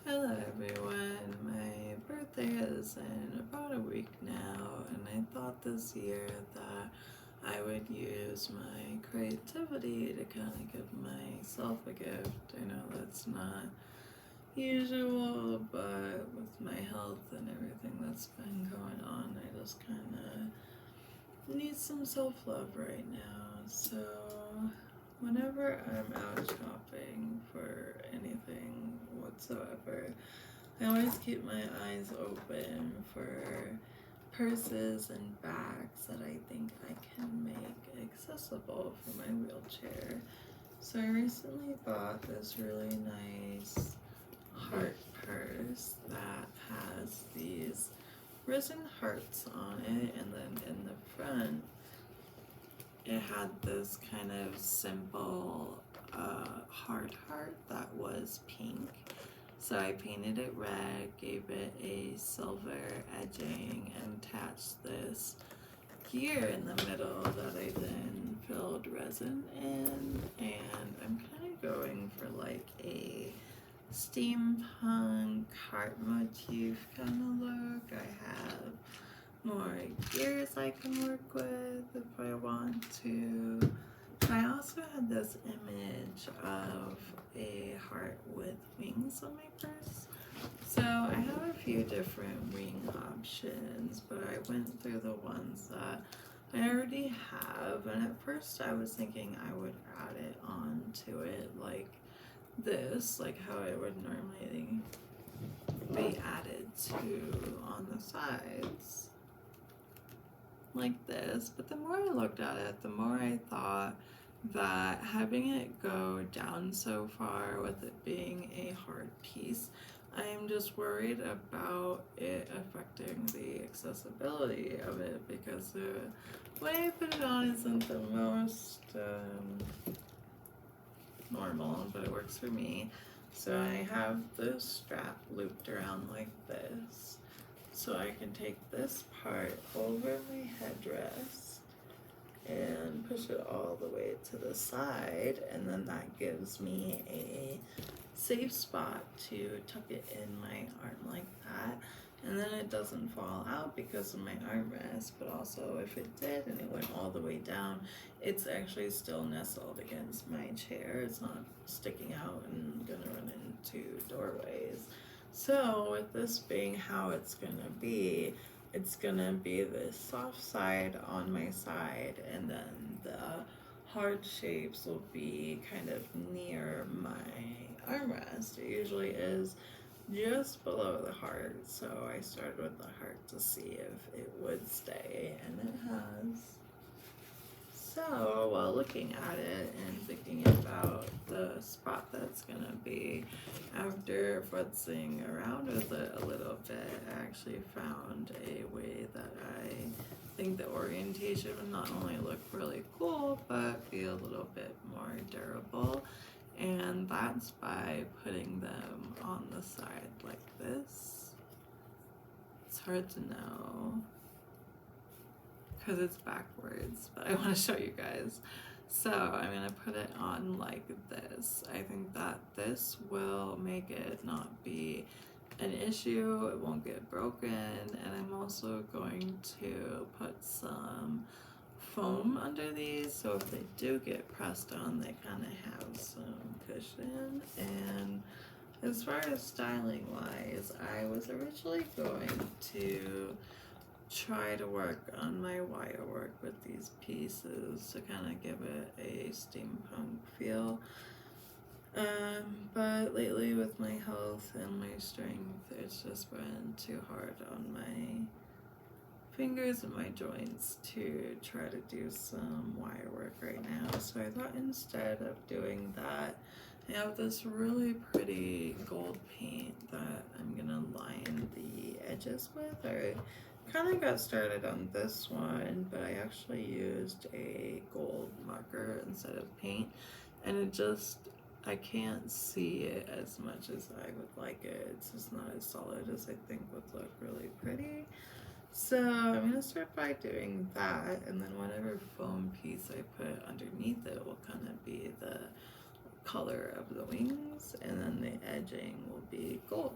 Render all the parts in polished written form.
Hello everyone, my birthday is in about a week now, and I thought this year that I would use my creativity to kind of give myself a gift. I know that's not usual, but with my health and everything that's been going on, I just kind of need some self-love right now. So whenever I'm out shopping for anything whatsoever, I always keep my eyes open for purses and bags that I think I can make accessible for my wheelchair. So I recently bought this really nice heart purse that has these risen hearts on it, and then in the front it had this kind of simple hard heart that was pink. So I painted it red, gave it a silver edging, and attached this gear in the middle that I then filled resin in. And I'm kind of going for like a steampunk heart motif kind of look. I have more gears I can work with if I want to. I also had this image of a heart with wings on my purse. So I have a few different wing options, but I went through the ones that I already have, and at first I was thinking I would add it onto it like this, like how it would normally be added to on the sides like this. But the more I looked at it, the more I thought that having it go down so far with it being a hard piece, I am just worried about it affecting the accessibility of it, because the way I put it on isn't the most normal, but it works for me. So I have the strap looped around like this, so I can take this part over my headdress and push it all the way to the side, and then that gives me a safe spot to tuck it in my arm like that, and then it doesn't fall out because of my armrest. But also if it did and it went all the way down, it's actually still nestled against my chair. It's not sticking out and gonna run into doorways. So with this being how it's gonna be this soft side on my side, and then the hard shapes will be kind of near my armrest. It usually is just below the heart, so I started with the heart to see if it would stay, and it has. So while looking at it and thinking about the spot that's gonna be, after futzing around with it a little bit, I actually found a way that I think the orientation would not only look really cool, but be a little bit more durable. And that's by putting them on the side like this. It's hard to know because it's backwards, but I want to show you guys. So I'm gonna put it on like this. I think that this will make it not be an issue, it won't get broken, and I'm also going to put some foam under these, so if they do get pressed on, they kind of have some cushion. And as far as styling wise, I was originally going to try to work on my wire work with these pieces to kind of give it a steampunk feel. But lately with my health and my strength, it's just been too hard on my fingers and my joints to try to do some wire work right now. So I thought instead of doing that, I have this really pretty gold paint that I'm gonna line the edges with. I kind of got started on this one, but I actually used a gold marker instead of paint, and it just, I can't see it as much as I would like it. It's just not as solid as I think would look really pretty. So I'm gonna start by doing that, and then whatever foam piece I put underneath it will kind of be the color of the wings, and then the edging will be gold.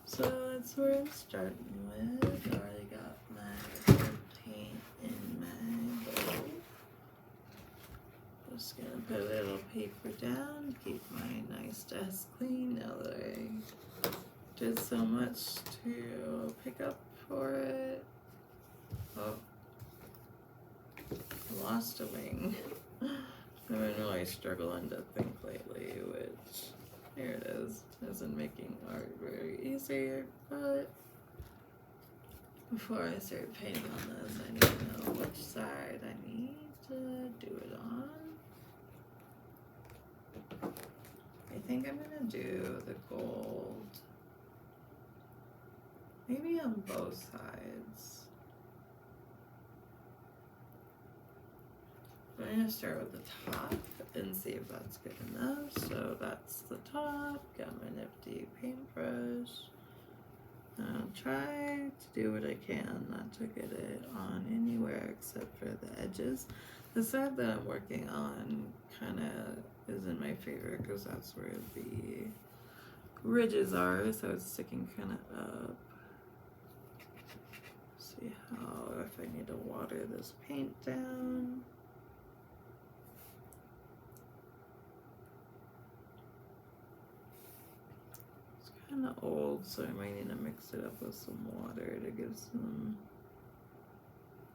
So that's where I'm starting with. I already got my gold paint in my bowl. Just gonna put a little paper down, keep my nice desk clean now that I did so much to pick up for it. Oh, I lost a wing. I've been really struggling to think lately, which, here it is, isn't making art very easy, but before I start painting on this, I need to know which side I need to do it on. I think I'm gonna do the gold, maybe on both sides. I'm gonna start with the top and see if that's good enough. So that's the top, got my nifty paintbrush. I'll try to do what I can not to get it on anywhere except for the edges. The side that I'm working on kind of isn't my favorite because that's where the ridges are, so it's sticking kind of up. See how, if I need to water this paint down. It's kind of old, so I might need to mix it up with some water to give some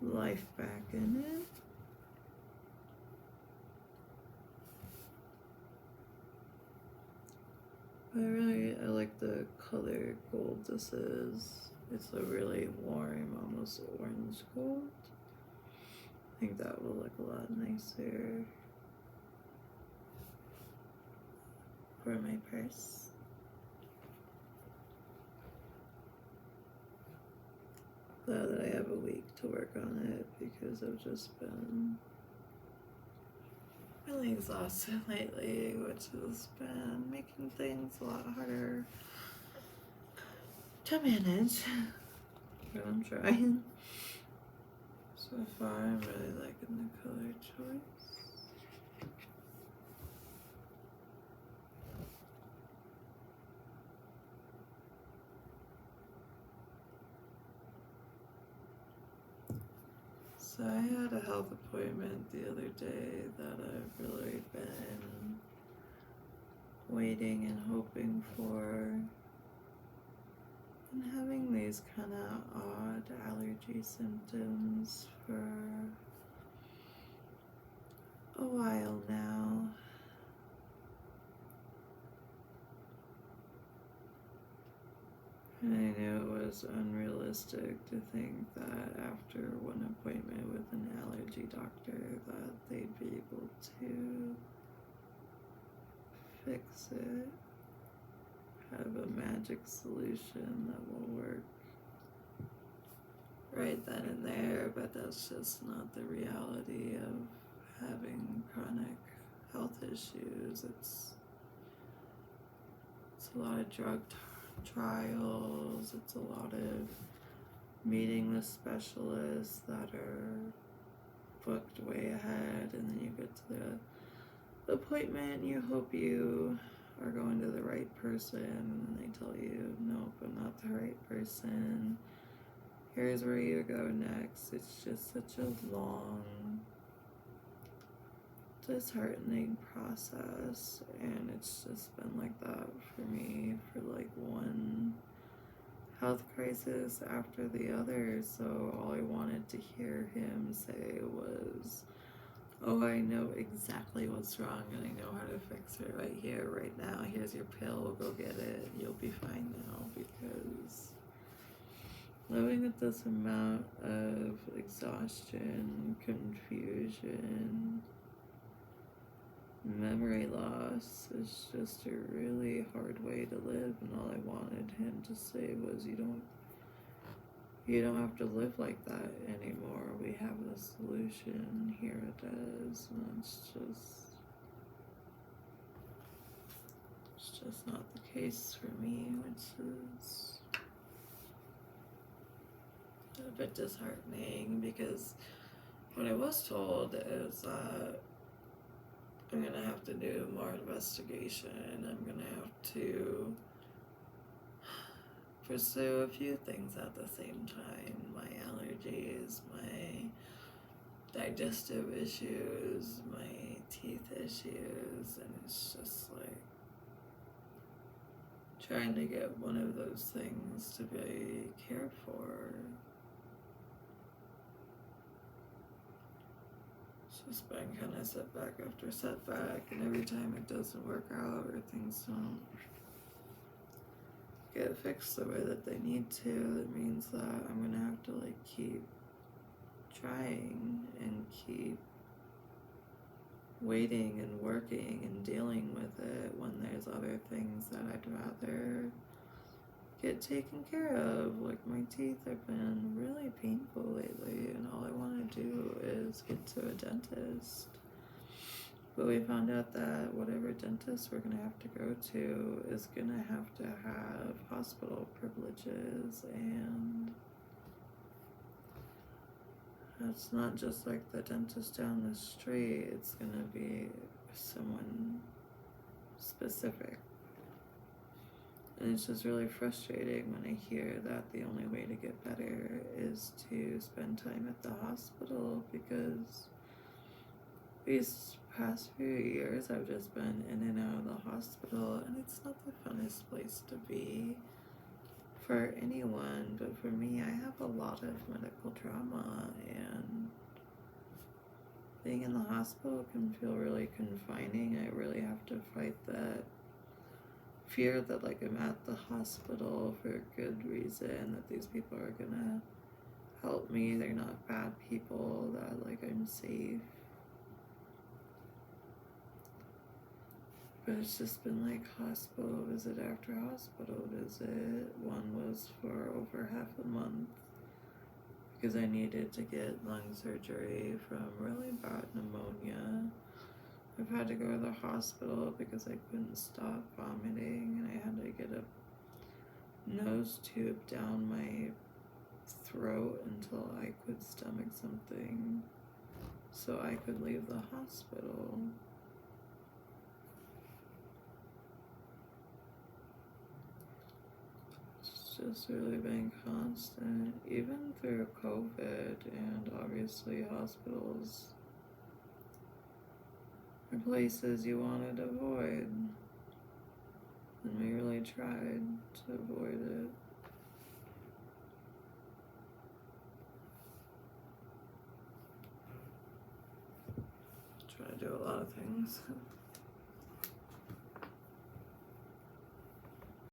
life back in it. I like the color gold this is. It's a really warm, almost orange gold. I think that will look a lot nicer for my purse. Glad that I have a week to work on it because I've just been really exhausted lately, which has been making things a lot harder to manage, but I'm trying. So far, I'm really liking the color choice. So I had a health appointment the other day that I've really been waiting and hoping for. And having these kind of odd allergy symptoms for a while now. And I knew it was unrealistic to think that after one appointment with an allergy doctor that they'd be able to fix it, have a magic solution that will work right then and there, but that's just not the reality of having chronic health issues. It's a lot of drug trials, it's a lot of meeting with specialists that are booked way ahead, and then you get to the appointment and you hope you are going to the right person, and they tell you, nope, I'm not the right person. Here's where you go next. It's just such a long, disheartening process, and it's just been like that for me for like one health crisis after the other. So all I wanted to hear him say was, oh, I know exactly what's wrong and I know how to fix it right here, right now. Here's your pill, go get it, you'll be fine now. Because living with this amount of exhaustion, confusion, memory loss is just a really hard way to live, and all I wanted him to say was, you don't have to live like that anymore. We have the solution. Here it is. And it's just not the case for me, which is a bit disheartening, because what I was told is that I'm gonna have to do more investigation. I'm gonna have to pursue a few things at the same time. My allergies, my digestive issues, my teeth issues, and it's just like trying to get one of those things to be cared for. It's just been kind of setback after setback, and every time it doesn't work out or things don't get fixed the way that they need to, it means that I'm gonna have to like keep trying and keep waiting and working and dealing with it when there's other things that I'd rather get taken care of. Like my teeth have been really painful lately, and all I want to do is get to a dentist. But we found out that whatever dentist we're gonna have to go to is gonna have to have hospital privileges, and it's not just like the dentist down the street, it's gonna be someone specific. And it's just really frustrating when I hear that the only way to get better is to spend time at the hospital, because these past few years I've just been in and out of the hospital, and it's not the funnest place to be for anyone, but for me, I have a lot of medical trauma, and being in the hospital can feel really confining. I really have to fight that fear that like I'm at the hospital for a good reason, that these people are gonna help me, they're not bad people, that like I'm safe. But it's just been like hospital visit after hospital visit. One was for over half a month because I needed to get lung surgery from really bad pneumonia. I've had to go to the hospital because I couldn't stop vomiting, and I had to get a nose tube down my throat until I could stomach something so I could leave the hospital. It's just really been constant, even through COVID, and obviously hospitals are places you want to avoid, and we really tried to avoid it. Try to do a lot of things.